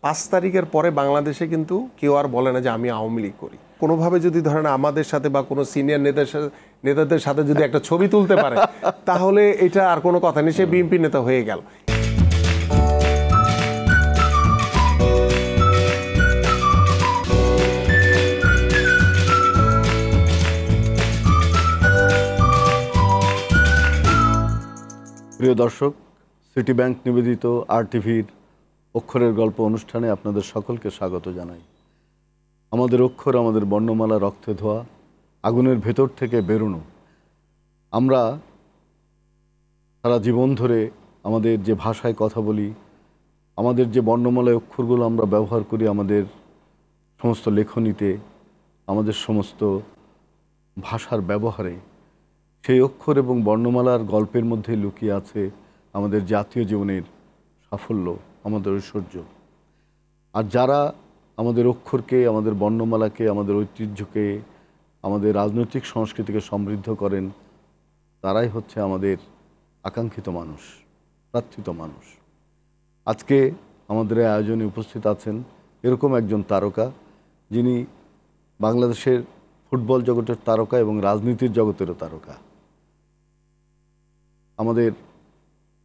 5 তারিখের পরে বাংলাদেশে কিন্তু কেউ আর বলে না যে আমি আওয়ামী লীগ করি। কোনোভাবে যদি ধরেন আমাদের সাথে বা কোনো সিনিয়র নেতাদের সাথে যদি একটা ছবি তুলতে পারে তাহলে এটা আর কোনো কথা নেই, সে বিএনপি নেতা হয়ে গেল। প্রিয় দর্শক, সিটি ব্যাংক নিবেদিত RTV-র অক্ষরের গল্প অনুষ্ঠানে আপনাদের সকলকে স্বাগত জানাই। আমাদের অক্ষর, আমাদের বর্ণমালা রক্তে ধোয়া, আগুনের ভেতর থেকে বেরোনো। আমরা সারা জীবন ধরে আমাদের যে ভাষায় কথা বলি, আমাদের যে বর্ণমালায় অক্ষরগুলো আমরা ব্যবহার করি আমাদের সমস্ত লেখনীতে, আমাদের সমস্ত ভাষার ব্যবহারে, সেই অক্ষর এবং বর্ণমালার গল্পের মধ্যে লুকিয়ে আছে আমাদের জাতীয় জীবনের সাফল্য, আমাদের ঐশ্বর্য। আর যারা আমাদের অক্ষরকে, আমাদের বর্ণমালাকে, আমাদের ঐতিহ্যকে, আমাদের রাজনৈতিক সংস্কৃতিকে সমৃদ্ধ করেন, তারাই হচ্ছে আমাদের আকাঙ্ক্ষিত মানুষ, প্রার্থিত মানুষ। আজকে আমাদের এই আয়োজনে উপস্থিত আছেন এরকম একজন তারকা, যিনি বাংলাদেশের ফুটবল জগতের তারকা এবং রাজনীতির জগতেরও তারকা। আমাদের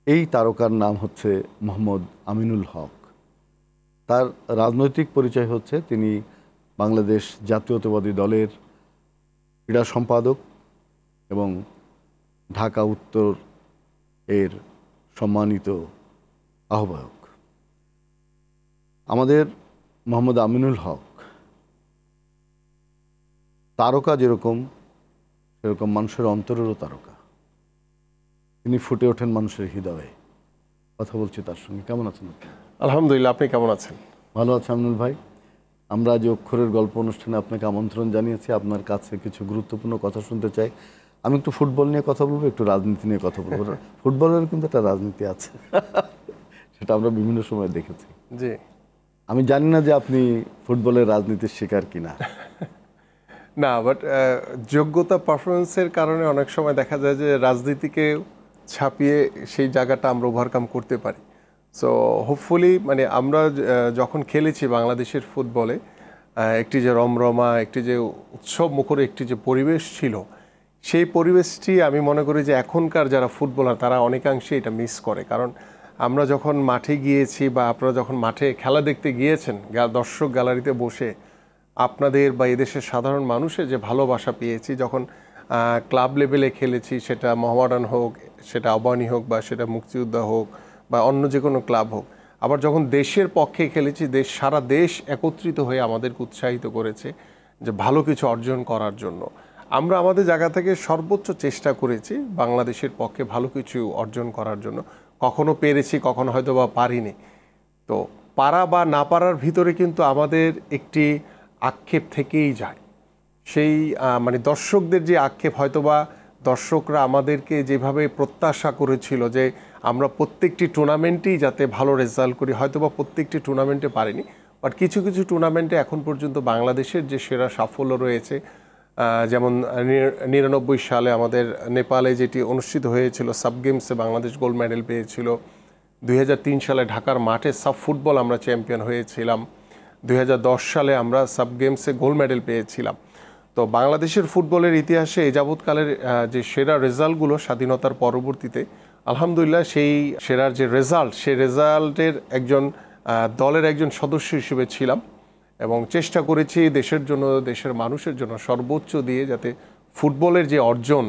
এই তারকার নাম হচ্ছে মোহাম্মদ আমিনুল হক। তার রাজনৈতিক পরিচয় হচ্ছে তিনি বাংলাদেশ জাতীয়তাবাদী দলের ক্রীড়া সম্পাদক এবং ঢাকা উত্তর এর সম্মানিত আহ্বায়ক। আমাদের মোহাম্মদ আমিনুল হক তারকা যেরকম, সেরকম মানুষের অন্তরেরও তারকা। তিনি ফুটে ওঠেন মানুষের হৃদয়ে। কথা বলছি তার সঙ্গে। কেমন আছেন আপনি? আলহামদুলিল্লাহ, আপনি কেমন আছেন? ভালো আছে আমিনুল ভাই। আমরা যে অক্ষরের গল্প অনুষ্ঠানে আপনাকে আমন্ত্রণ জানিয়েছি, আপনার কাছে কিছু গুরুত্বপূর্ণ কথা শুনতে চাই। আমি একটু ফুটবল নিয়ে কথা বলবো, একটু রাজনীতি নিয়ে কথা বলবো। ফুটবলের কিন্তু একটা রাজনীতি আছে, সেটা আমরা বিভিন্ন সময় দেখেছি। জি, আমি জানি না যে আপনি ফুটবলের রাজনীতির শিকার কিনা। না, বাট যোগ্যতা, পারফরমেন্সের কারণে অনেক সময় দেখা যায় যে রাজনীতিকে ছাপিয়ে সেই জায়গাটা আমরা ওভারকাম করতে পারি। সো হোপফুলি মানে আমরা যখন খেলেছি বাংলাদেশের ফুটবলে, একটি যে রমরমা, একটি যে উৎসব মুখর একটি যে পরিবেশ ছিল, সেই পরিবেশটি আমি মনে করি যে এখনকার যারা ফুটবলার তারা অনেকাংশে এটা মিস করে। কারণ আমরা যখন মাঠে গিয়েছি বা আপনারা যখন মাঠে খেলা দেখতে গিয়েছেন, দর্শক গ্যালারিতে বসে আপনাদের বা এদেশের সাধারণ মানুষের যে ভালোবাসা পেয়েছি, যখন ক্লাব লেভেলে খেলেছি, সেটা মোহামেডান হোক, সেটা আবাহনী হোক, বা সেটা মুক্তিযোদ্ধা হোক, বা অন্য যে কোনো ক্লাব হোক, আবার যখন দেশের পক্ষে খেলেছি, সারা দেশ একত্রিত হয়ে আমাদেরকে উৎসাহিত করেছে যে ভালো কিছু অর্জন করার জন্য। আমরা আমাদের জায়গা থেকে সর্বোচ্চ চেষ্টা করেছি বাংলাদেশের পক্ষে ভালো কিছু অর্জন করার জন্য। কখনো পেরেছি, কখনো হয়তো বা পারিনি। তো পারা বা না পারার ভিতরে কিন্তু আমাদের একটি আক্ষেপ থেকেই যায়। সেই মানে দর্শকদের যে আক্ষেপ, হয়তোবা দর্শকরা আমাদেরকে যেভাবে প্রত্যাশা করেছিল যে আমরা প্রত্যেকটি টুর্নামেন্টেই যাতে ভালো রেজাল্ট করি, হয়তোবা প্রত্যেকটি টুর্নামেন্টে পারিনি, বাট কিছু কিছু টুর্নামেন্টে এখন পর্যন্ত বাংলাদেশের যে সেরা সাফল্য রয়েছে, যেমন 99 সালে আমাদের নেপালে যেটি অনুষ্ঠিত হয়েছিল সাব গেমসে বাংলাদেশ গোল্ড মেডেল পেয়েছিল। 2003 সালে ঢাকার মাঠে সাব ফুটবল আমরা চ্যাম্পিয়ন হয়েছিলাম। 2010 সালে আমরা সাব গেমসে গোল্ড মেডেল পেয়েছিলাম। তো বাংলাদেশের ফুটবলের ইতিহাসে এ যাবৎকালের যে সেরা রেজাল্টগুলো স্বাধীনতার পরবর্তীতে, আলহামদুলিল্লাহ সেই সেরার যে রেজাল্ট, সেই রেজাল্টের একজন দলের একজন সদস্য হিসেবে ছিলাম এবং চেষ্টা করেছি দেশের জন্য, দেশের মানুষের জন্য সর্বোচ্চ দিয়ে যাতে ফুটবলের যে অর্জন,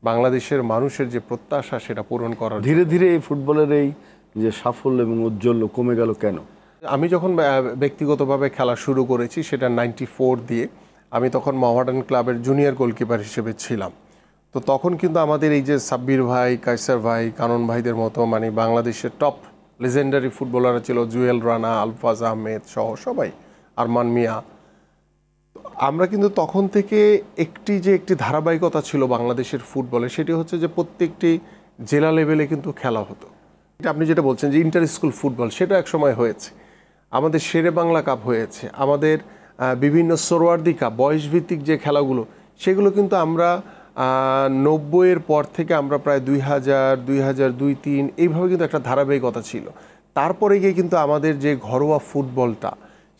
বাংলাদেশের মানুষের যে প্রত্যাশা, সেটা পূরণ করার। ধীরে ধীরে এই ফুটবলের এই যে সাফল্য এবং ঔজ্জ্বল্য কমে গেল কেন? আমি যখন ব্যক্তিগতভাবে খেলা শুরু করেছি সেটা 94 দিয়ে, আমি তখন মোহামেডান ক্লাবের জুনিয়র গোলকিপার হিসেবে ছিলাম। তো তখন কিন্তু আমাদের এই যে সাব্বির ভাই, কায়সার ভাই, কানন ভাইদের মতো মানে বাংলাদেশের টপ লেজেন্ডারি ফুটবলাররা ছিল, জুয়েল রানা, আলফাজ আহমেদ সহ সবাই, আরমান মিয়া। আমরা কিন্তু তখন থেকে একটি ধারাবাহিকতা ছিল বাংলাদেশের ফুটবলে, সেটি হচ্ছে যে প্রত্যেকটি জেলা লেভেলে কিন্তু খেলা হতো। এটা আপনি যেটা বলছেন যে ইন্টার স্কুল ফুটবল, সেটা এক সময় হয়েছে। আমাদের শেরে বাংলা কাপ হয়েছে, আমাদের বিভিন্ন সোরওয়ার্দি কাপ, বয়সভিত্তিক যে খেলাগুলো, সেগুলো কিন্তু আমরা 90-এর পর থেকে আমরা প্রায় 2000, 2002, 2003 এইভাবে কিন্তু একটা ধারাবাহিকতা ছিল। তারপরে গিয়ে কিন্তু আমাদের যে ঘরোয়া ফুটবলটা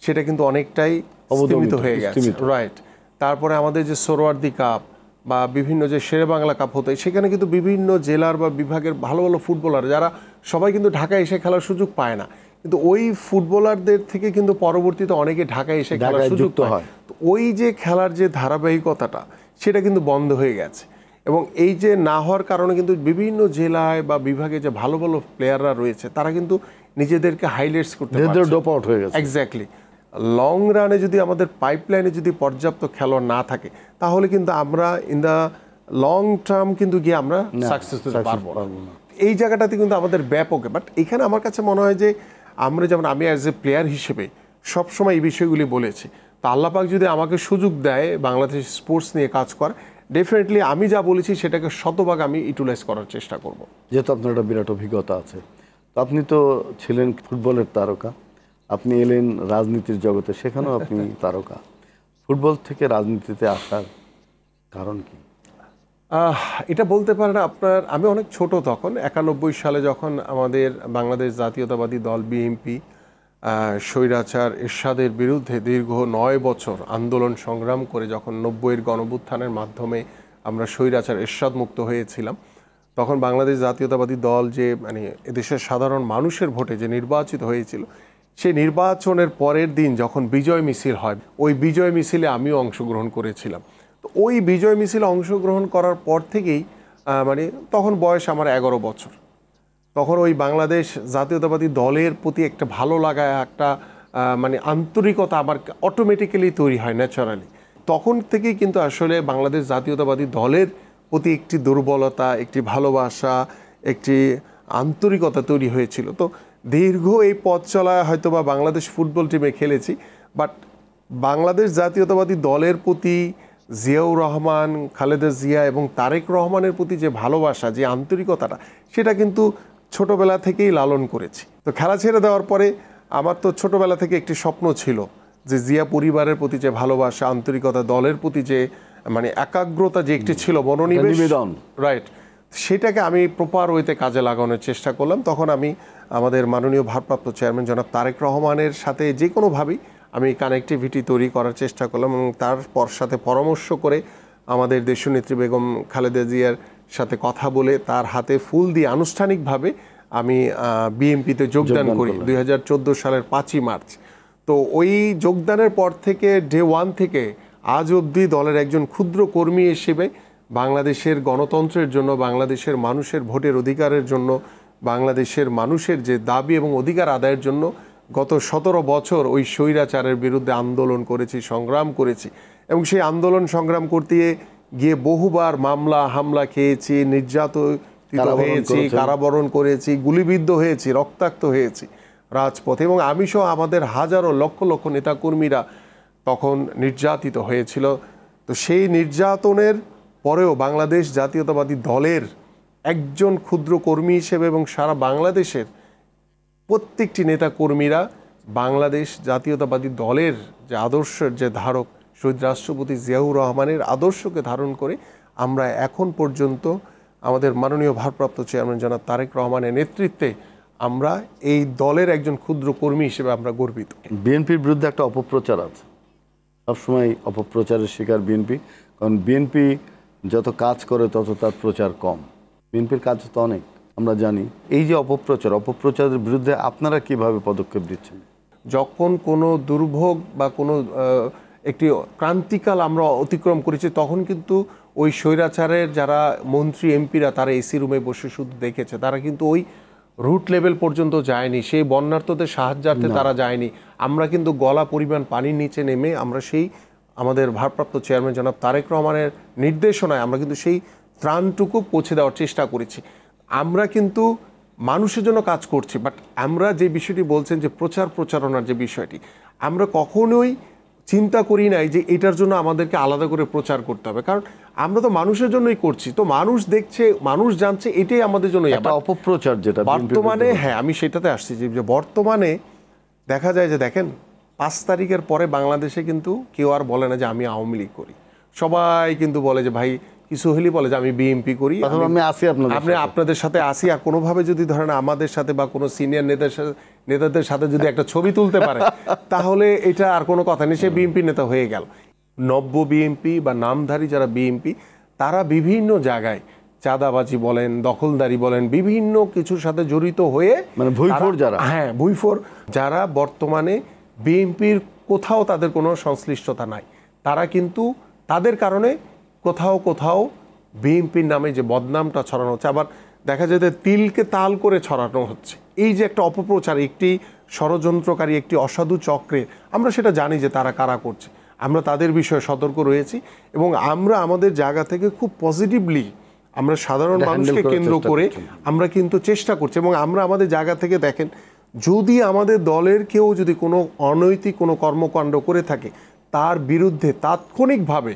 সেটা কিন্তু অনেকটাই স্তীমিত হয়ে গেছে, রাইট। তারপরে আমাদের যে সোহরাওয়ার্দী কাপ বা বিভিন্ন যে শেরেবাংলা কাপ হতো, সেখানে কিন্তু বিভিন্ন জেলার বা বিভাগের ভালো ভালো ফুটবলার যারা সবাই কিন্তু ঢাকায় এসে খেলার সুযোগ পায় না, কিন্তু ওই ফুটবলারদের থেকে কিন্তু পরবর্তীতে অনেকে ঢাকায় এসে খেলার সুযোগ পায়। তো ওই যে খেলার যে ধারাবাহিকতাটা সেটা কিন্তু বন্ধ হয়ে গেছে, এবং এই যে না হওয়ার কারণে কিন্তু বিভিন্ন জেলায় বা বিভাগে যে ভালো ভালো প্লেয়াররা রয়েছে তারা কিন্তু নিজেদেরকে হাইলাইটস করতে পারছে, ড্রপ আউট হয়ে গেছে। এক্স্যাক্টলি। লং রানে যদি আমাদের পাইপলাইনে যদি পর্যাপ্ত খেলোয়াড় না থাকে তাহলে কিন্তু আমরা ইন দ্য লং টার্ম কিন্তু গিয়ে আমরা সাকসেস হতে পারবো না। এই জায়গাটাতে কিন্তু আমাদের ব্যাপক, বাট এখানে আমার কাছে মনে হয় যে আমরা যেমন আমি অ্যাজ এ প্লেয়ার হিসেবে সবসময় এই বিষয়গুলি বলেছি, তো আল্লাহ পাক যদি আমাকে সুযোগ দেয় বাংলাদেশ স্পোর্টস নিয়ে কাজ করার, ডেফিনেটলি আমি যা বলেছি সেটাকে শতভাগ আমি ইউটিলাইজ করার চেষ্টা করব। যেহেতু আপনার একটা বিরাট অভিজ্ঞতা আছে, তো আপনি তো ছিলেন ফুটবলের তারকা, আপনি এলেন রাজনীতির জগতে, সেখানেও আপনি তারকা। ফুটবল থেকে রাজনীতিতে আসার কারণ কি? এটা বলতে পারেন আপনার, আমি অনেক ছোট তখন 91 সালে যখন আমাদের বাংলাদেশ জাতীয়তাবাদী দল বিএনপি স্বৈরাচার এরশাদের বিরুদ্ধে দীর্ঘ 9 বছর আন্দোলন সংগ্রাম করে যখন 90-এর গণঅভ্যুত্থানের মাধ্যমে আমরা স্বৈরাচার এরশাদ মুক্ত হয়েছিলাম, তখন বাংলাদেশ জাতীয়তাবাদী দল যে মানে এদেশের সাধারণ মানুষের ভোটে যে নির্বাচিত হয়েছিল, সেই নির্বাচনের পরের দিন যখন বিজয় মিছিল হয়, ওই বিজয় মিছিলে আমিও অংশগ্রহণ করেছিলাম। তো ওই বিজয় মিছিলে অংশগ্রহণ করার পর থেকেই মানে তখন বয়স আমার 11 বছর, তখন ওই বাংলাদেশ জাতীয়তাবাদী দলের প্রতি একটা ভালো লাগা, একটা মানে আন্তরিকতা আমার অটোমেটিক্যালি তৈরি হয় ন্যাচারালি। তখন থেকেই কিন্তু আসলে বাংলাদেশ জাতীয়তাবাদী দলের প্রতি একটি দুর্বলতা, একটি ভালোবাসা, একটি আন্তরিকতা তৈরি হয়েছিল। তো দীর্ঘ এই পথ চলায় হয়তো বা বাংলাদেশ ফুটবল টিমে খেলেছি, বাট বাংলাদেশ জাতীয়তাবাদী দলের প্রতি জিয়াউর রহমান, খালেদা জিয়া এবং তারেক রহমানের প্রতি যে ভালোবাসা, যে আন্তরিকতাটা, সেটা কিন্তু ছোটবেলা থেকেই লালন করেছি। তো খেলা ছেড়ে দেওয়ার পরে আমার তো ছোটবেলা থেকে একটি স্বপ্ন ছিল যে জিয়া পরিবারের প্রতি যে ভালোবাসা, আন্তরিকতা, দলের প্রতি যে মানে একাগ্রতা যে একটি ছিল, মনোনিবেশ, রাইট, সেটাকে আমি প্রপার ওয়েতে কাজে লাগানোর চেষ্টা করলাম। তখন আমি আমাদের মাননীয় ভারপ্রাপ্ত চেয়ারম্যান জনাব তারেক রহমানের সাথে যে কোনোভাবেই আমি কানেক্টিভিটি তৈরি করার চেষ্টা করলাম, এবং তার সাথে পরামর্শ করে আমাদের দেশনেত্রী বেগম খালেদা জিয়ার সাথে কথা বলে তার হাতে ফুল দিয়ে আনুষ্ঠানিকভাবে আমি বিএনপিতে যোগদান করি 2014 সালের 5ই মার্চ। তো ওই যোগদানের পর থেকে ডে 1 থেকে আজ অবধি দলের একজন ক্ষুদ্র কর্মী হিসেবে বাংলাদেশের গণতন্ত্রের জন্য, বাংলাদেশের মানুষের ভোটের অধিকারের জন্য, বাংলাদেশের মানুষের যে দাবি এবং অধিকার আদায়ের জন্য গত 17 বছর ওই স্বৈরাচারের বিরুদ্ধে আন্দোলন করেছি, সংগ্রাম করেছি, এবং সেই আন্দোলন সংগ্রাম করতে গিয়ে বহুবার মামলা হামলা খেয়েছি, নির্যাতিত হয়েছি, কারাবরণ করেছি, গুলিবিদ্ধ হয়েছি, রক্তাক্ত হয়েছি রাজপথে, এবং আমি সহ আমাদের হাজারো লক্ষ লক্ষ নেতাকর্মীরা তখন নির্যাতিত হয়েছিল। তো সেই নির্যাতনের পরেও বাংলাদেশ জাতীয়তাবাদী দলের একজন ক্ষুদ্র কর্মী হিসেবে এবং সারা বাংলাদেশের প্রত্যেকটি নেতাকর্মীরা বাংলাদেশ জাতীয়তাবাদী দলের যে আদর্শের যে ধারক শহীদ রাষ্ট্রপতি জিয়াউর রহমানের আদর্শকে ধারণ করে আমরা এখন পর্যন্ত আমাদের মাননীয় ভারপ্রাপ্ত চেয়ারম্যান জনাব তারেক রহমানের নেতৃত্বে আমরা এই দলের একজন ক্ষুদ্র কর্মী হিসেবে আমরা গর্বিত। বিএনপির বিরুদ্ধে একটা অপপ্রচার আছে, সবসময় অপপ্রচারের শিকার বিএনপি, কারণ বিএনপি যত কাজ করে তত তার প্রচার কম। বিএনপির কাজ তো অনেক, আমরা জানি। এই যে অপপ্রচারের বিরুদ্ধে আপনারা কিভাবে পদক্ষেপ দিচ্ছেন? যখন কোনো দুর্ভোগ বা কোনো একটি ক্রান্তিকাল আমরা অতিক্রম করেছি, তখন কিন্তু ওই স্বৈরাচারের যারা মন্ত্রী এমপিরা তারা এসি রুমে বসে শুধু দেখেছে, তারা কিন্তু ওই রুট লেভেল পর্যন্ত যায়নি, সেই বন্যার্থদের সাহায্যার্থে তারা যায়নি। আমরা কিন্তু গলা পরিমাণ পানির নিচে নেমে আমরা সেই আমাদের ভারপ্রাপ্ত চেয়ারম্যান জনাব তারেক রহমানের নির্দেশনায় আমরা কিন্তু সেই ত্রাণটুকু পৌঁছে দেওয়ার চেষ্টা করেছি। আমরা কিন্তু মানুষের জন্য কাজ করছি, বাট আমরা যে বিষয়টি বলছেন যে প্রচারণার যে বিষয়টি, আমরা কখনোই চিন্তা করি নাই যে এটার জন্য আমাদেরকে আলাদা করে প্রচার করতে হবে, কারণ আমরা তো মানুষের জন্যই করছি, তো মানুষ দেখছে, মানুষ জানছে, এটাই আমাদের জন্য অপপ্রচার। যেটা বর্তমানে, হ্যাঁ আমি সেটাতে আসছি যে বর্তমানে দেখা যায় যে দেখেন 5 তারিখের পরে বাংলাদেশে কিন্তু কেউ আর বলে না যে আমি আওয়ামী লীগ করি, সবাই কিন্তু বলে যে ভাই কিছু হলেই বলে যে আমি বিএনপি করি, আমি আসি আপনাদের সাথে আসি, আর কোনোভাবে যদি ধরেন আমাদের সাথে বা কোনো সিনিয়র নেতাদের সাথে যদি একটা ছবি তুলতে পারে তাহলে এটা আর কোনো কথা নেই, সে বিএনপি নেতা হয়ে গেল। নব্য বিএনপি বা নামধারী যারা বিএনপি তারা বিভিন্ন জায়গায় চাঁদাবাজি বলেন, দখলদারি বলেন, বিভিন্ন কিছুর সাথে জড়িত হয়ে, মানে ভুইফোর যারা, হ্যাঁ ভুইফোর যারা বর্তমানে বিএনপির কোথাও তাদের কোনো সংশ্লিষ্টতা নাই, তারা কিন্তু তাদের কারণে কোথাও কোথাও বিএনপির নামে যে বদনামটা ছড়ানো হচ্ছে, আবার দেখা যায় যে তিলকে তাল করে ছড়ানো হচ্ছে। এই যে একটা অপপ্রচার, একটি ষড়যন্ত্রকারী, একটি অসাধু চক্রের, আমরা সেটা জানি যে তারা কারা করছে, আমরা তাদের বিষয়ে সতর্ক রয়েছি এবং আমরা আমাদের জায়গা থেকে খুব পজিটিভলি আমরা সাধারণ মানুষকে কেন্দ্র করে আমরা কিন্তু চেষ্টা করছি। এবং আমরা আমাদের জায়গা থেকে দেখেন, যদি আমাদের দলের কেউ যদি কোনো অনৈতিক কোনো কর্মকাণ্ড করে থাকে তার বিরুদ্ধে তাৎক্ষণিকভাবে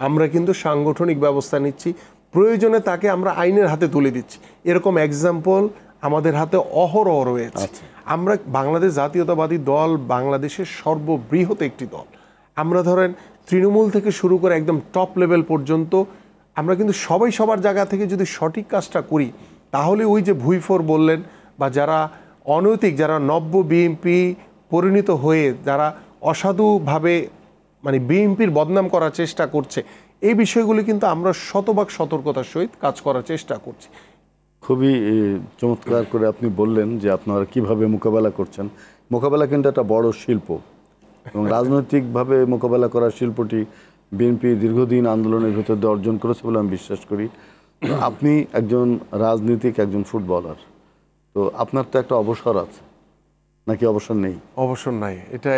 আমরা কিন্তু সাংগঠনিক ব্যবস্থা নিচ্ছি, প্রয়োজনে তাকে আমরা আইনের হাতে তুলে দিচ্ছি। এরকম এক্সাম্পল আমাদের হাতে অহরহ রয়েছে। আমরা বাংলাদেশ জাতীয়তাবাদী দল বাংলাদেশের সর্ববৃহৎ একটি দল। আমরা ধরেন তৃণমূল থেকে শুরু করে একদম টপ লেভেল পর্যন্ত আমরা কিন্তু সবাই সবার জায়গা থেকে যদি সঠিক কাজটা করি তাহলে ওই যে ভুইফোর বললেন বা যারা অনৈতিক, যারা নব্য বিএনপি পরিণত হয়ে যারা অসাধুভাবে মানে বিএনপির বদনাম করার চেষ্টা করছে, এই বিষয়গুলি কিন্তু আমরা শতভাগ সতর্কতার সহিত কাজ করার চেষ্টা করছি। খুবই চমৎকার করে আপনি বললেন যে আপনারা কিভাবে মোকাবেলা করছেন। মোকাবেলা কিন্তু একটা বড় শিল্প এবং রাজনৈতিকভাবে মোকাবেলা করার শিল্পটি বিএনপি দীর্ঘদিন আন্দোলনের ভেতর দিয়ে অর্জন করেছে বলে আমি বিশ্বাস করি। আপনি একজন রাজনীতিক, একজন ফুটবলার, তো আপনার তো একটা অবসর আছে নাকি অবসর নেই? অবসর নাই, এটা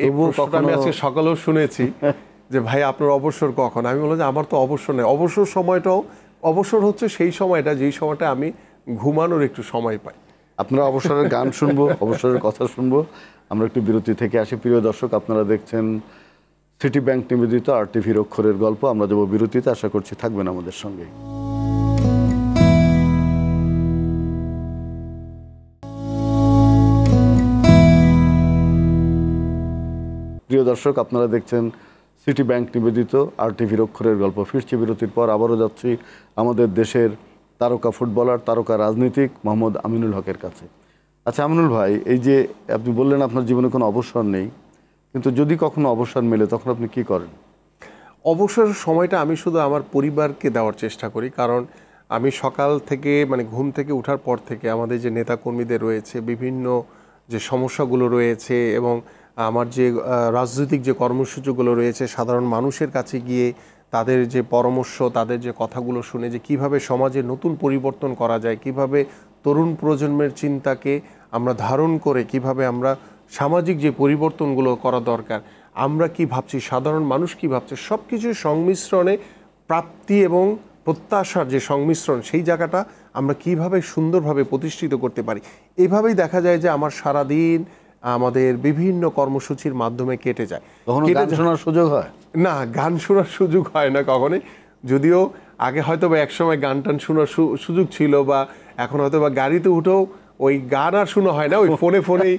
এই প্রশ্নটা আমি আজকে সকালেও শুনেছি যে ভাই আপনার অবসর কখন? আমি বললাম যে আমার তো অবসর নেই। অবসর সময়টাও, অবসর হচ্ছে সেই সময়টা যেই সময়টা আমি ঘুমানোর একটু সময় পাই। আপনারা অবসরের গান শুনবো, অবসরের কথা শুনবো। আমরা একটু বিরতি থেকে আসি। প্রিয় দর্শক, আপনারা দেখছেন সিটি ব্যাংক নিবেদিত আরটিভির অক্ষরের গল্প। আমরা যাবো বিরতিতে, আশা করছি থাকবেন আমাদের সঙ্গে। প্রিয় দর্শক, আপনারা দেখছেন সিটি ব্যাংক নিবেদিত আরটিভির অক্ষরের গল্প। ফিরছি বিরতির পর, আবারও যাচ্ছি আমাদের দেশের তারকা ফুটবলার, তারকা রাজনীতিক মোহাম্মদ আমিনুল হকের কাছে। আচ্ছা আমিনুল ভাই, এই যে আপনি বললেন আপনার জীবনে কোনো অবসর নেই, কিন্তু যদি কখনো অবসর মেলে তখন আপনি কি করেন? অবসরের সময়টা আমি শুধু আমার পরিবারকে দেওয়ার চেষ্টা করি, কারণ আমি সকাল থেকে মানে ঘুম থেকে ওঠার পর থেকে আমাদের যে নেতাকর্মীদের রয়েছে, বিভিন্ন যে সমস্যাগুলো রয়েছে এবং আমার যে রাজনৈতিক যে কর্মসূচিগুলো রয়েছে, সাধারণ মানুষের কাছে গিয়ে তাদের যে পরামর্শ, তাদের যে কথাগুলো শুনে যে কিভাবে সমাজে নতুন পরিবর্তন করা যায়, কিভাবে তরুণ প্রজন্মের চিন্তাকে আমরা ধারণ করে কিভাবে আমরা সামাজিক যে পরিবর্তনগুলো করা দরকার, আমরা কি ভাবছি, সাধারণ মানুষ কি ভাবছে, সব কিছুর সংমিশ্রণে প্রাপ্তি এবং প্রত্যাশার যে সংমিশ্রণ, সেই জায়গাটা আমরা কিভাবে সুন্দরভাবে প্রতিষ্ঠিত করতে পারি, এইভাবেই দেখা যায় যে আমার সারাদিন আমাদের বিভিন্ন কর্মসূচির মাধ্যমে কেটে যায়। গান শোনার সুযোগ হয় না, গান শোনার সুযোগ হয় না কখনোই, যদিও আগে হয়তো বা একসময় গান টান শোনার সুযোগ ছিল, বা এখন হয়তো বা গাড়িতে উঠেও ওই গান আর শোনা হয় না, ওই ফোনে ফোনেই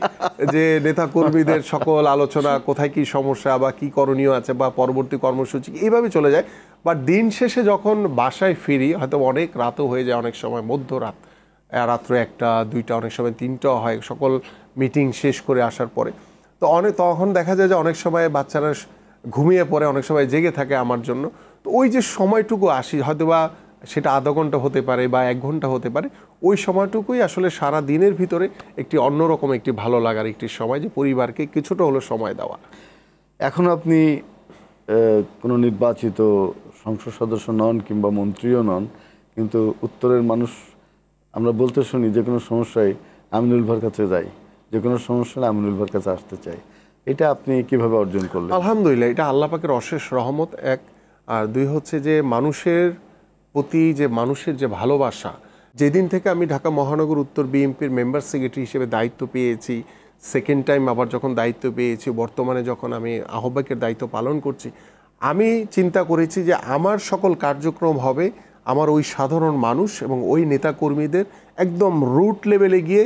যে নেতা কর্মীদের সকল আলোচনা, কোথায় কি সমস্যা বা কি করণীয় আছে বা পরবর্তী কর্মসূচি, এইভাবে চলে যায়। বাট দিন শেষে যখন বাসায় ফিরি, হয়তো অনেক রাতও হয়ে যায়, অনেক সময় মধ্যরাত, রাত্র 1টা 2টা, অনেক সময় 3টাও হয়, সকল মিটিং শেষ করে আসার পরে। তো তখন দেখা যায় যে অনেক সময় বাচ্চারা ঘুমিয়ে পড়ে, অনেক সময় জেগে থাকে আমার জন্য। তো ওই যে সময়টুকু আসি, হয়তো বা সেটা আধা ঘন্টা হতে পারে বা 1 ঘন্টা হতে পারে, ওই সময়টুকুই আসলে সারা দিনের ভিতরে একটি অন্যরকম একটি ভালো লাগার একটি সময়, যে পরিবারকে কিছুটা হলো সময় দেওয়া। এখন আপনি কোনো নির্বাচিত সংসদ সদস্য নন কিংবা মন্ত্রীও নন, কিন্তু উত্তরের মানুষ আমরা বলতে শুনি যে কোনো সমস্যায় আমিনুল ভাইয়ের কাছে যাই, যে কোনো সমস্যা আমিনুল ভাইয়ের কাছে আসতে চাই। এটা আপনি কিভাবে অর্জন করলেন? আলহামদুলিল্লাহ, এটা আল্লাহ পাকের অশেষ রহমত, 1। আর 2 হচ্ছে যে মানুষের প্রতি যে মানুষের যে ভালোবাসা, যেদিন থেকে আমি ঢাকা মহানগর উত্তর বিএনপির মেম্বার সেক্রেটারি হিসেবে দায়িত্ব পেয়েছি, সেকেন্ড টাইম আবার যখন দায়িত্ব পেয়েছি, বর্তমানে যখন আমি আহ্বায়কের দায়িত্ব পালন করছি, আমি চিন্তা করেছি যে আমার সকল কার্যক্রম হবে আমার ওই সাধারণ মানুষ এবং ওই নেতাকর্মীদের একদম রুট লেভেলে গিয়ে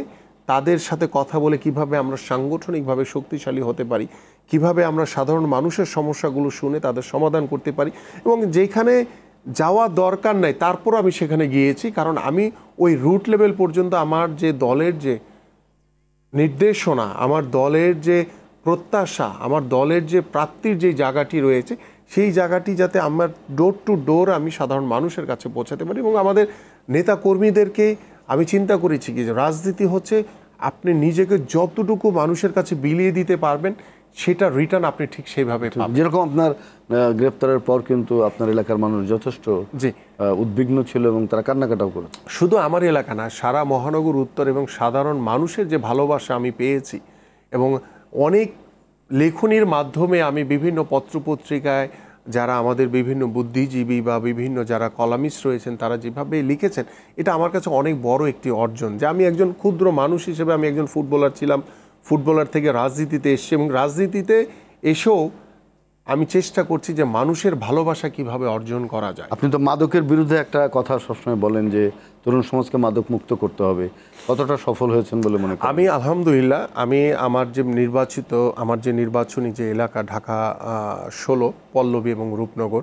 তাদের সাথে কথা বলে কিভাবে আমরা সাংগঠনিকভাবে শক্তিশালী হতে পারি, কিভাবে আমরা সাধারণ মানুষের সমস্যাগুলো শুনে তাদের সমাধান করতে পারি, এবং যেখানে যাওয়া দরকার নাই, তারপর আমি সেখানে গিয়েছি, কারণ আমি ওই রুট লেভেল পর্যন্ত আমার যে দলের যে নির্দেশনা, আমার দলের যে প্রত্যাশা, আমার দলের যে প্রাপ্তির যে জায়গাটি রয়েছে, সেই জায়গাটি যাতে আমার ডোর টু ডোর আমি সাধারণ মানুষের কাছে পৌঁছাতে পারি। এবং আমাদের নেতা কর্মীদেরকে আমি চিন্তা করেছি কি যে রাজনীতি হচ্ছে আপনি নিজেকে যতটুকু মানুষের কাছে বিলিয়ে দিতে পারবেন, সেটা রিটার্ন আপনি ঠিক সেইভাবে পাবেন। যেরকম আপনার গ্রেপ্তারের পর কিন্তু আপনার এলাকার মানুষ যথেষ্ট জি উদ্বিগ্ন ছিল এবং তারা কান্নাকাটাও করেছে। শুধু আমার এলাকা না, সারা মহানগর উত্তর এবং সাধারণ মানুষের যে ভালোবাসা আমি পেয়েছি, এবং অনেক লেখনীর মাধ্যমে আমি বিভিন্ন পত্রপত্রিকায় যারা আমাদের বিভিন্ন বুদ্ধিজীবী বা বিভিন্ন যারা কলামিস্ট রয়েছেন তারা যেভাবে লিখেছেন, এটা আমার কাছে অনেক বড় একটি অর্জন। যে আমি একজন ক্ষুদ্র মানুষ হিসেবে, আমি একজন ফুটবলার ছিলাম, ফুটবলার থেকে রাজনীতিতে এসেছি, এবং রাজনীতিতে এসেও আমি চেষ্টা করছি যে মানুষের ভালোবাসা কিভাবে অর্জন করা যায়। আপনি তো মাদকের বিরুদ্ধে একটা কথা সবসময় বলেন যে তরুণ সমাজকে মাদক মুক্ত করতে হবে, কতটা সফল হয়েছেন বলে মনে করেন? আমি আলহামদুলিল্লাহ, আমি আমার যে নির্বাচনী যে এলাকা ঢাকা 16 পল্লবী এবং রূপনগর,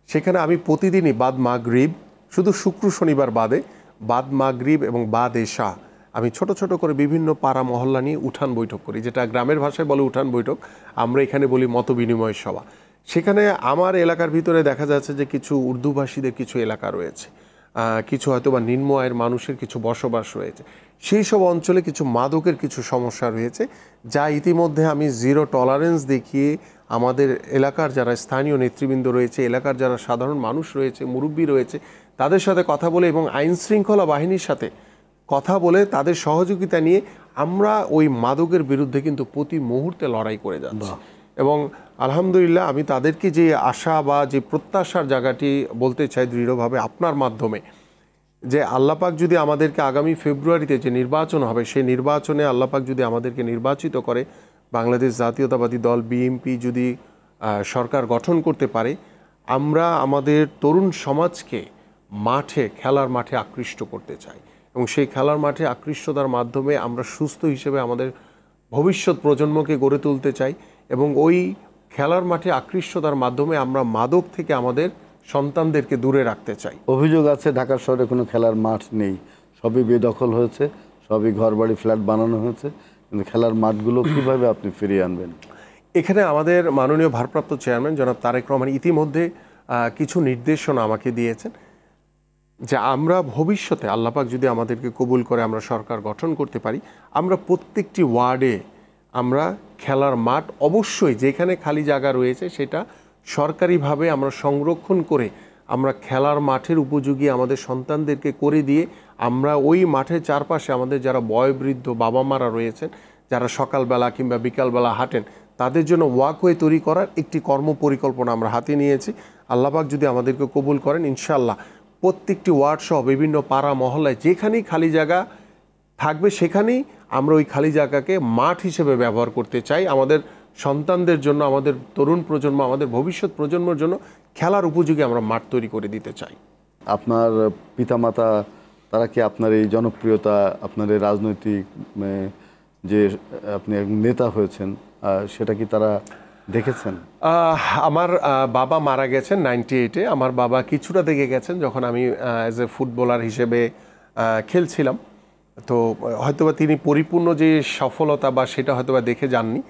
সেখানে আমি প্রতিদিনই বাদ মাগরিব, শুধু শুক্র শনিবার বাদে বাদ মাগরিব এবং বাদ এশা, আমি ছোট ছোট করে বিভিন্ন পাড়া মহল্লা নিয়ে উঠান বৈঠক করি, যেটা গ্রামের ভাষায় বলে উঠান বৈঠক, আমরা এখানে বলি মত বিনিময় সভা। সেখানে আমার এলাকার ভিতরে দেখা যাচ্ছে যে কিছু উর্দুভাষীদের কিছু এলাকা রয়েছে, কিছু হয়তো বা নিম্ন আয়ের মানুষের কিছু বসবাস রয়েছে, সেই সব অঞ্চলে কিছু মাদকের কিছু সমস্যা রয়েছে, যা ইতিমধ্যে আমি জিরো টলারেন্স দেখিয়ে আমাদের এলাকার যারা স্থানীয় নেতৃবৃন্দ রয়েছে, এলাকার যারা সাধারণ মানুষ রয়েছে, মুরব্বী রয়েছে, তাদের সাথে কথা বলে এবং আইন শৃঙ্খলা বাহিনীর সাথে কথা বলে তাদের সহযোগিতা নিয়ে আমরা ওই মাদকের বিরুদ্ধে কিন্তু প্রতি মুহূর্তে লড়াই করে যাচ্ছি। এবং আলহামদুলিল্লাহ, আমি তাদেরকে যে আশা বা যে প্রত্যাশার জায়গাটি বলতে চাই দৃঢ়ভাবে আপনার মাধ্যমে, যে আল্লাপাক যদি আমাদেরকে আগামী ফেব্রুয়ারিতে যে নির্বাচন হবে, সেই নির্বাচনে আল্লাপাক যদি আমাদেরকে নির্বাচিত করে, বাংলাদেশ জাতীয়তাবাদী দল বিএনপি যদি সরকার গঠন করতে পারে, আমরা আমাদের তরুণ সমাজকে খেলার মাঠে আকৃষ্ট করতে চাই, এবং সেই খেলার মাঠে আকৃষ্টতার মাধ্যমে আমরা সুস্থ হিসেবে আমাদের ভবিষ্যৎ প্রজন্মকে গড়ে তুলতে চাই, এবং ওই খেলার মাঠে আকৃষ্টতার মাধ্যমে আমরা মাদক থেকে আমাদের সন্তানদেরকে দূরে রাখতে চাই। অভিযোগ আছে ঢাকা শহরে কোনো খেলার মাঠ নেই, সবই বেদখল হয়েছে, সবই ঘরবাড়ি ফ্ল্যাট বানানো হয়েছে, কিন্তু খেলার মাঠগুলো কিভাবে আপনি ফিরিয়ে আনবেন? এখানে আমাদের মাননীয় ভারপ্রাপ্ত চেয়ারম্যান জনাব তারেক রহমান ইতিমধ্যে কিছু নির্দেশনা আমাকে দিয়েছেন, যে আমরা ভবিষ্যতে আল্লাপাক যদি আমাদেরকে কবুল করে আমরা সরকার গঠন করতে পারি, আমরা প্রত্যেকটি ওয়ার্ডে আমরা খেলার মাঠ অবশ্যই যেখানে খালি জায়গা রয়েছে সেটা সরকারিভাবে আমরা সংরক্ষণ করে আমরা খেলার মাঠের উপযোগী আমাদের সন্তানদেরকে করে দিয়ে আমরা ওই মাঠের চারপাশে আমাদের যারা বয়োবৃদ্ধ বাবা মারা রয়েছেন, যারা সকালবেলা কিংবা বিকালবেলা হাঁটেন, তাদের জন্য ওয়াকওয়ে তৈরি করার একটি কর্মপরিকল্পনা আমরা হাতে নিয়েছি। আল্লাপাক যদি আমাদেরকে কবুল করেন, ইনশাআল্লাহ প্রত্যেকটি ওয়ার্ড সহ বিভিন্ন পাড়া মহল্লায় যেখানেই খালি জায়গা থাকবে, সেখানেই আমরা ওই খালি জায়গাকে মাঠ হিসেবে ব্যবহার করতে চাই, আমাদের সন্তানদের জন্য, আমাদের তরুণ প্রজন্ম, আমাদের ভবিষ্যৎ প্রজন্মের জন্য খেলার উপযোগী আমরা মাঠ তৈরি করে দিতে চাই। আপনার পিতামাতা তারা কি আপনার এই জনপ্রিয়তা, আপনার এই রাজনৈতিক যে আপনি এক নেতা হয়েছেন, সেটা কি তারা দেখেছেন? আমার বাবা মারা গেছেন 98-এ। আমার বাবা কিছুটা দেখে গেছেন যখন আমি অ্যাজ এ ফুটবলার হিসেবে খেলছিলাম, তো হয়তোবা তিনি পরিপূর্ণ যে সফলতা বা সেটা হয়তোবা দেখে যাননি।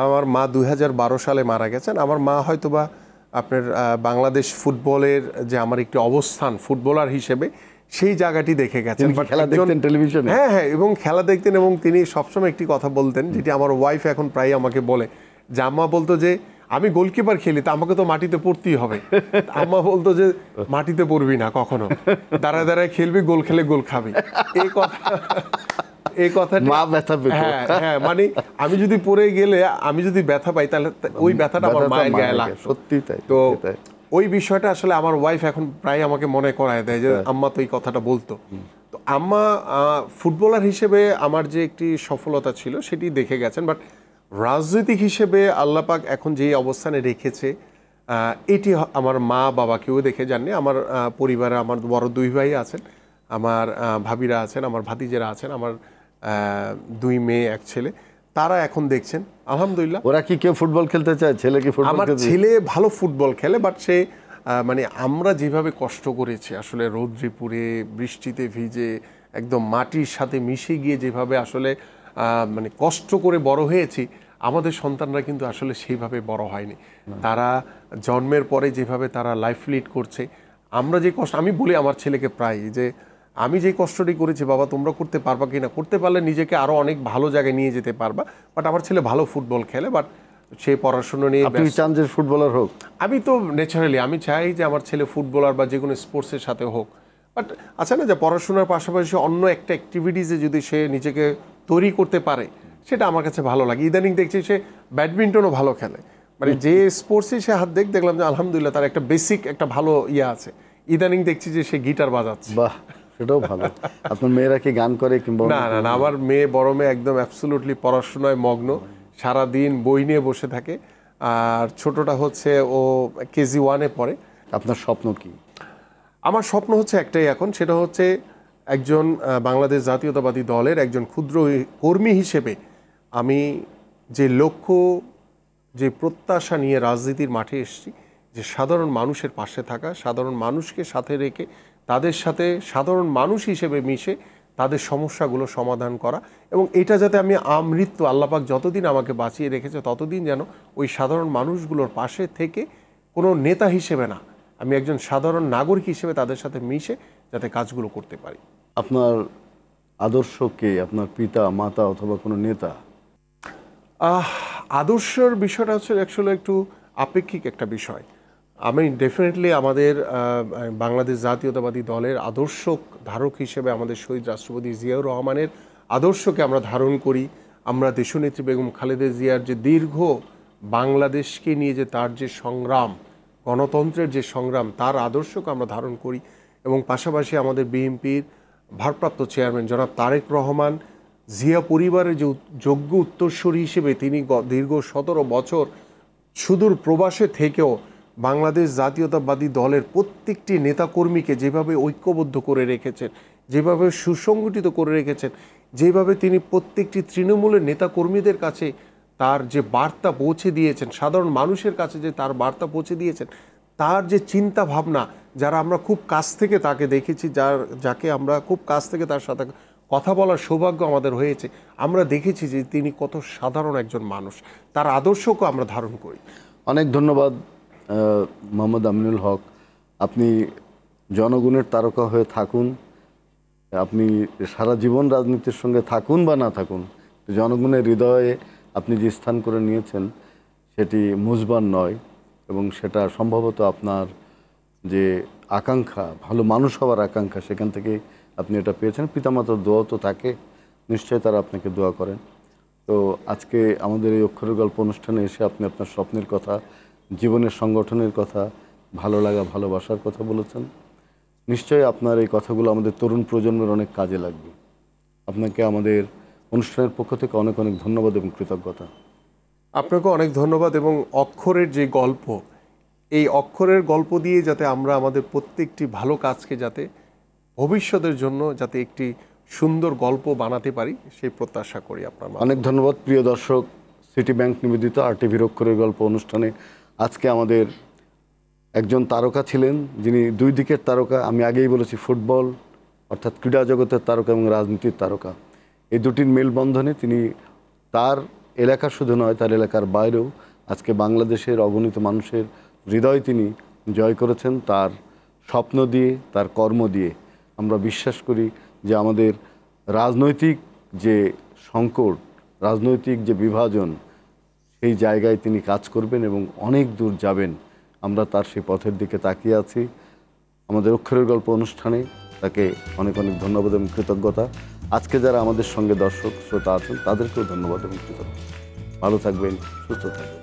আমার মা 2012 সালে মারা গেছেন। আমার মা হয়তোবা আপনার বাংলাদেশ ফুটবলের যে আমার একটি অবস্থান ফুটবলার হিসেবে সেই জায়গাটি দেখে গেছেন। খেলা দেখতেন টেলিভিশনে? হ্যাঁ হ্যাঁ, এবং খেলা দেখতেন, এবং তিনি সবসময় একটি কথা বলতেন যেটি আমার ওয়াইফ এখন প্রায় আমাকে বলে, যে আম্মা বলতো যে আমি গোলকিপার খেলি, তা আমাকে তো মাটিতে পড়তেই হবে। আম্মা বলতো যে মাটিতে পড়বি না কখনো, দাঁড়ায় দাঁড়ায় খেলবি, গোল খেলে গোল খাবি। এই কথা মা ব্যথা পেত। হ্যাঁ হ্যাঁ, মানে আমি যদি পড়ে গেলে, আমি যদি ব্যথা পাই, তাহলে ওই ব্যথাটা আমার মায়ের গায়ে লাগতো। সত্যি তাই। তো ওই বিষয়টা আসলে আমার ওয়াইফ এখন প্রায় আমাকে মনে করায় দেয় যে আম্মা তো এই কথাটা বলতো। তো আম্মা ফুটবলার হিসেবে আমার যে একটি সফলতা ছিল সেটি দেখে গেছেন, বাট রাজনৈতিক হিসেবে আল্লাপাক এখন যে অবস্থানে রেখেছে এটি আমার মা বাবা কেউ দেখে যাননি। আমার পরিবারে আমার বড় 2 ভাই আছেন, আমার ভাবিরা আছেন, আমার ভাতিজেরা আছেন, আমার 2 মেয়ে 1 ছেলে, তারা এখন দেখছেন আলহামদুলিল্লাহ। ওরা কি কেউ ফুটবল খেলতে চায়? ছেলে কি ফুটবল? আমার ছেলে ভালো ফুটবল খেলে, বাট সে মানে আমরা যেভাবে কষ্ট করেছি আসলে রৌদ্রে পুড়ে বৃষ্টিতে ভিজে একদম মাটির সাথে মিশে গিয়ে যেভাবে আসলে মানে কষ্ট করে বড় হয়েছি, আমাদের সন্তানরা কিন্তু আসলে সেইভাবে বড় হয়নি। তারা জন্মের পরে যেভাবে তারা লাইফ লিড করছে, আমরা যে কষ্ট, আমি বলি আমার ছেলেকে প্রায় যে আমি যে কষ্টটি করেছি বাবা তোমরা করতে পারবা কি না, করতে পারলে নিজেকে আরও অনেক ভালো জায়গায় নিয়ে যেতে পারবা। বাট আমার ছেলে ভালো ফুটবল খেলে, বাট সে পড়াশুনো নিয়ে আপনি চান যে ফুটবলার হোক? আমি তো ন্যাচারালি আমি চাই যে আমার ছেলে ফুটবলার বা যে কোনো স্পোর্টসের সাথে হোক। বাট আছে না যে পড়াশোনার পাশাপাশি অন্য একটা অ্যাক্টিভিটিসে যদি সে নিজেকে তৈরি করতে পারে, সেটা আমার কাছে ভালো লাগে। ইদানিং দেখছি সে ব্যাডমিন্টনও ভালো খেলে, মানে যে স্পোর্টসে সে হাত দেখলাম যে আলহামদুলিল্লাহ তার একটা বেসিক একটা ভালো ইয়ে আছে। ইদানিং দেখছি যে সে গিটার বাজাচ্ছে। বাহ, সেটাও ভালো। আপনার মেয়েরা কি গান করে কিংবা? না না না, আমার মেয়ে, বড় মেয়ে একদম অ্যাবসলিউটলি পড়াশোনায় মগ্ন, সারাদিন বই নিয়ে বসে থাকে। আর ছোটটা হচ্ছে ও কেজি 1-এ পড়ে। আপনার স্বপ্ন কি? আমার স্বপ্ন হচ্ছে একটাই এখন, সেটা হচ্ছে একজন বাংলাদেশ জাতীয়তাবাদী দলের একজন ক্ষুদ্র কর্মী হিসেবে আমি যে লক্ষ্য, যে প্রত্যাশা নিয়ে রাজনীতির মাঠে এসেছি, যে সাধারণ মানুষের পাশে থাকা, সাধারণ মানুষকে সাথে রেখে তাদের সাথে সাধারণ মানুষ হিসেবে মিশে তাদের সমস্যাগুলো সমাধান করা, এবং এটা যাতে আমি আমৃত্যু আল্লাপাক যতদিন আমাকে বাঁচিয়ে রেখেছে ততদিন যেন ওই সাধারণ মানুষগুলোর পাশে থেকে কোনো নেতা হিসেবে না, আমি একজন সাধারণ নাগরিক হিসেবে তাদের সাথে মিশে যাতে কাজগুলো করতে পারি। আপনার আদর্শ কে? আপনার পিতা, মাতা অথবা কোনো নেতা? আদর্শের বিষয়টা হচ্ছে অ্যাকচুয়ালি একটু আপেক্ষিক একটা বিষয়। আমি ডেফিনেটলি আমাদের বাংলাদেশ জাতীয়তাবাদী দলের আদর্শ ধারক হিসেবে আমাদের শহীদ রাষ্ট্রপতি জিয়াউর রহমানের আদর্শকে আমরা ধারণ করি। আমরা দেশনেত্রী বেগম খালেদা জিয়ার যে দীর্ঘ বাংলাদেশকে নিয়ে যে তার যে সংগ্রাম, গণতন্ত্রের যে সংগ্রাম, তার আদর্শকে আমরা ধারণ করি। এবং পাশাপাশি আমাদের বিএনপির ভারপ্রাপ্ত চেয়ারম্যান জনাব তারেক রহমান, জিয়া পরিবারের যে যোগ্য উত্তরসূরি হিসেবে তিনি দীর্ঘ 17 বছর সুদূর প্রবাসে থেকেও বাংলাদেশ জাতীয়তাবাদী দলের প্রত্যেকটি নেতাকর্মীকে যেভাবে ঐক্যবদ্ধ করে রেখেছেন, যেভাবে সুসংগঠিত করে রেখেছেন, যেভাবে তিনি প্রত্যেকটি তৃণমূলের নেতাকর্মীদের কাছে তার যে বার্তা পৌঁছে দিয়েছেন, সাধারণ মানুষের কাছে যে তার বার্তা পৌঁছে দিয়েছেন, তার যে চিন্তা ভাবনা, যারা আমরা খুব কাছ থেকে তাকে দেখেছি, যাকে আমরা খুব কাছ থেকে তার সাথে কথা বলার সৌভাগ্য আমাদের হয়েছে, আমরা দেখেছি যে তিনি কত সাধারণ একজন মানুষ, তার আদর্শকে আমরা ধারণ করি। অনেক ধন্যবাদ মোহাম্মদ আমিনুল হক। আপনি জনগণের তারকা হয়ে থাকুন, আপনি সারা জীবন রাজনীতির সঙ্গে থাকুন বা না থাকুন, জনগণের হৃদয়ে আপনি যে স্থান করে নিয়েছেন সেটি মুজবান নয়, এবং সেটা সম্ভবত আপনার যে আকাঙ্ক্ষা, ভালো মানুষ হওয়ার আকাঙ্ক্ষা, সেখান থেকে আপনি এটা পেয়েছেন। পিতামাতার দোয়া তো থাকে, নিশ্চয়ই তারা আপনাকে দোয়া করেন। তো আজকে আমাদের এই অক্ষরের গল্প অনুষ্ঠানে এসে আপনি আপনার স্বপ্নের কথা, জীবনের সংগঠনের কথা, ভালো লাগা, ভালোবাসার কথা বলেছেন। নিশ্চয়ই আপনার এই কথাগুলো আমাদের তরুণ প্রজন্মের অনেক কাজে লাগবে। আপনাকে আমাদের অনুষ্ঠানের পক্ষ থেকে অনেক অনেক ধন্যবাদ এবং কৃতজ্ঞতা। আপনাকে অনেক ধন্যবাদ। এবং অক্ষরের যে গল্প, এই অক্ষরের গল্প দিয়ে যাতে আমরা আমাদের প্রত্যেকটি ভালো কাজকে যাতে ভবিষ্যতের জন্য যাতে একটি সুন্দর গল্প বানাতে পারি, সেই প্রত্যাশা করি আপনার। অনেক ধন্যবাদ। প্রিয় দর্শক, সিটি ব্যাংক নিবেদিত আরটিভির অক্ষরের গল্প অনুষ্ঠানে আজকে আমাদের একজন তারকা ছিলেন, যিনি দুই দিকের তারকা। আমি আগেই বলেছি, ফুটবল অর্থাৎ ক্রীড়া জগতের তারকা এবং রাজনীতির তারকা, এই দুটির মেলবন্ধনে তিনি তার এলাকা শুধু নয়, তার এলাকার বাইরেও আজকে বাংলাদেশের অগণিত মানুষের হৃদয় তিনি জয় করেছেন তার স্বপ্ন দিয়ে, তার কর্ম দিয়ে। আমরা বিশ্বাস করি যে আমাদের রাজনৈতিক যে সংকট, রাজনৈতিক যে বিভাজন, সেই জায়গায় তিনি কাজ করবেন এবং অনেক দূর যাবেন। আমরা তার সেই পথের দিকে তাকিয়ে আছি। আমাদের অক্ষরের গল্প অনুষ্ঠানে তাকে অনেক অনেক ধন্যবাদ এবং কৃতজ্ঞতা। আজকে যারা আমাদের সঙ্গে দর্শক শ্রোতা আছেন তাদেরকেও ধন্যবাদ এবং কৃতজ্ঞতা। ভালো থাকবেন, সুস্থ থাকবেন।